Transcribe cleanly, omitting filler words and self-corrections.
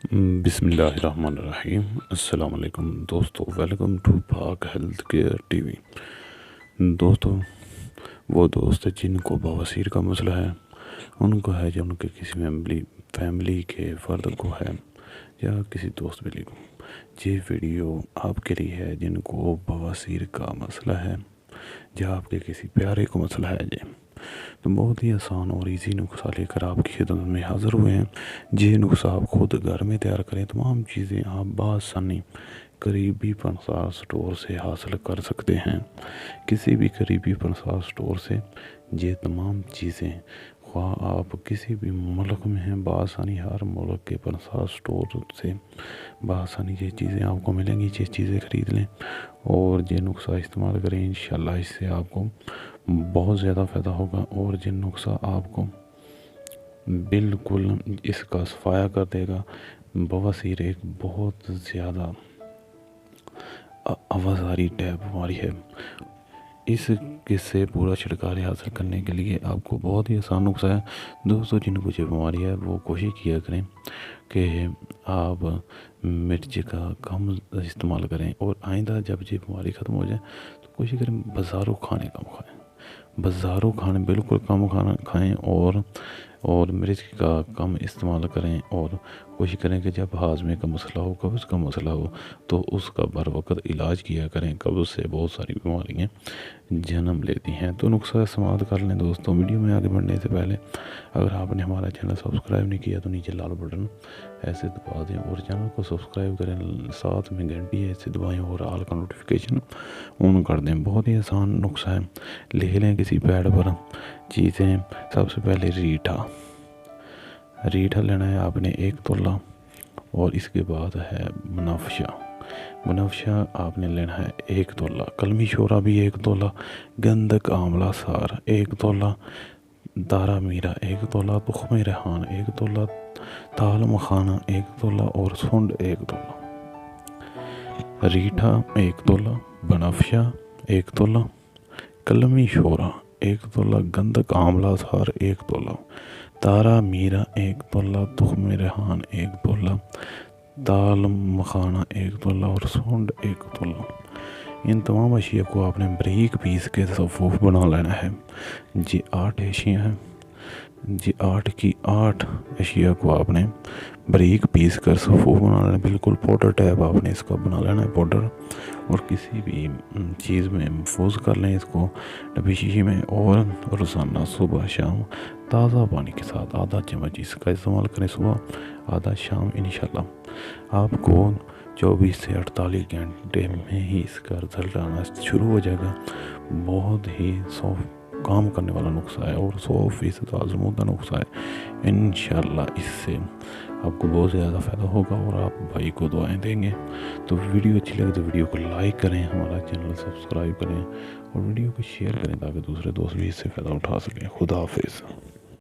بسم اللہ الرحمن الرحیم۔ السلام علیکم دوستو، ویلکم ٹو پاک ہیلتھ کیئر ٹی وی۔ دوستو، وہ دوست جن کو بواسیر کا مسئلہ ہے، ان کو ہے یا ان کے کسی فیملی کے فرد کو ہے یا کسی دوست ملی کو، یہ ویڈیو آپ کے لیے ہے جن کو بواسیر کا مسئلہ ہے یا آپ کے کسی پیارے کو مسئلہ ہے تو بہت ہی آسان اور ایزی نسخہ لے کر آپ کی خدمت میں حاضر ہوئے ہیں۔ یہ نسخہ آپ خود گھر میں تیار کریں، تمام چیزیں آپ بآسانی قریبی پنسار سٹور سے حاصل کر سکتے ہیں۔ کسی بھی قریبی پنسار سٹور سے یہ تمام چیزیں، خواہ آپ کسی بھی ملک میں ہیں، بآسانی ہر ملک کے پنسار سٹور سے بآسانی یہ چیزیں آپ کو ملیں گی۔ یہ چیزیں خرید لیں اور یہ نسخہ استعمال کریں، انشاءاللہ اس سے آپ کو بہت زیادہ فائدہ ہوگا اور یہ نسخہ آپ کو بالکل اس کا صفایا کر دے گا۔ بواسیر ایک بہت زیادہ آوازاری ٹیپ بیماری ہے۔ اس سے پورا چھٹکارا حاصل کرنے کے لیے آپ کو بہت ہی آسان نسخہ ہے۔ دوستو، جن کو یہ بیماری ہے وہ کوشش کیا کریں کہ آپ مرچ کا کم استعمال کریں، اور آئندہ جب یہ بیماری ختم ہو جائے تو کوشش کریں بازاروں کھانے کم کھائیں، بازاروں کھانے بالکل کم کھانا کھائیں اور مرچ کا کم استعمال کریں، اور کوشش کریں کہ جب ہاضمے کا مسئلہ ہو، قبض کا مسئلہ ہو تو اس کا بر وقت علاج کیا کریں۔ قبض سے بہت ساری بیماریاں جنم لیتی ہیں، تو نسخہ استعمال کر لیں۔ دوستوں، ویڈیو میں آگے بڑھنے سے پہلے اگر آپ نے ہمارا چینل سبسکرائب نہیں کیا تو نیچے لال بٹن ایسے دبا دیں اور چینل کو سبسکرائب کریں، ساتھ میں گھنٹی ایسے دبائیں اور آل کا نوٹیفیکیشن آن کر دیں۔ بہت ہی آسان نسخہ ہے، لکھ لیں کسی پیڈ پر چیزیں۔ سب سے پہلے ریٹھا لینا ہے آپ نے 1 تولہ، اور اس کے بعد ہے بنفشہ آپ نے لینا ہے 1 تولہ، کلمی شورا بھی 1 تولہ، گندک آملہ سار 1 تولہ، دارا میرا 1 تولہ، تخم ریحان 1 تولہ، تال مکھانا 1 تولہ اور سونڈ 1 تولہ۔ ریٹھا 1 تولہ، بنفشہ 1 تولہ، کلمی شورا 1 تولہ، گندک آملہ سار 1 تولہ، تارا میرا 1 تولہ، تخم ریحان 1 تولہ، دال مکھانا 1 تولہ اور سونڈ 1 تولہ۔ ان تمام اشیاء کو آپ نے بریک پیس کے صفوف بنا لینا ہے۔ جی 8 اشیاء ہیں، جی 8 کی 8 اشیاء کو آپ نے بریک پیس کر صفوف بنا لینا ہے۔ بالکل پاؤڈر ٹائپ آپ نے اس کا بنا لینا ہے پاؤڈر، اور کسی بھی چیز میں محفوظ کر لیں اس کو، ڈبی شیشی میں، اور روزانہ صبح شام تازہ پانی کے ساتھ آدھا چمچ اس کا استعمال کریں، صبح آدھا شام۔ انشاءاللہ آپ کو 24 سے 48 گھنٹے میں ہی اس کا رزلٹ آنا شروع ہو جائے گا۔ بہت ہی کام کرنے والا نسخہ ہے اور 100% آزمودہ نسخہ ہے۔ انشاءاللہ اس سے آپ کو بہت زیادہ فائدہ ہوگا اور آپ بھائی کو دعائیں دیں گے۔ تو ویڈیو اچھی لگے تو ویڈیو کو لائک کریں، ہمارا چینل سبسکرائب کریں اور ویڈیو کو شیئر کریں تاکہ دوسرے دوست بھی اس سے فائدہ اٹھا سکیں۔ خدا حافظ۔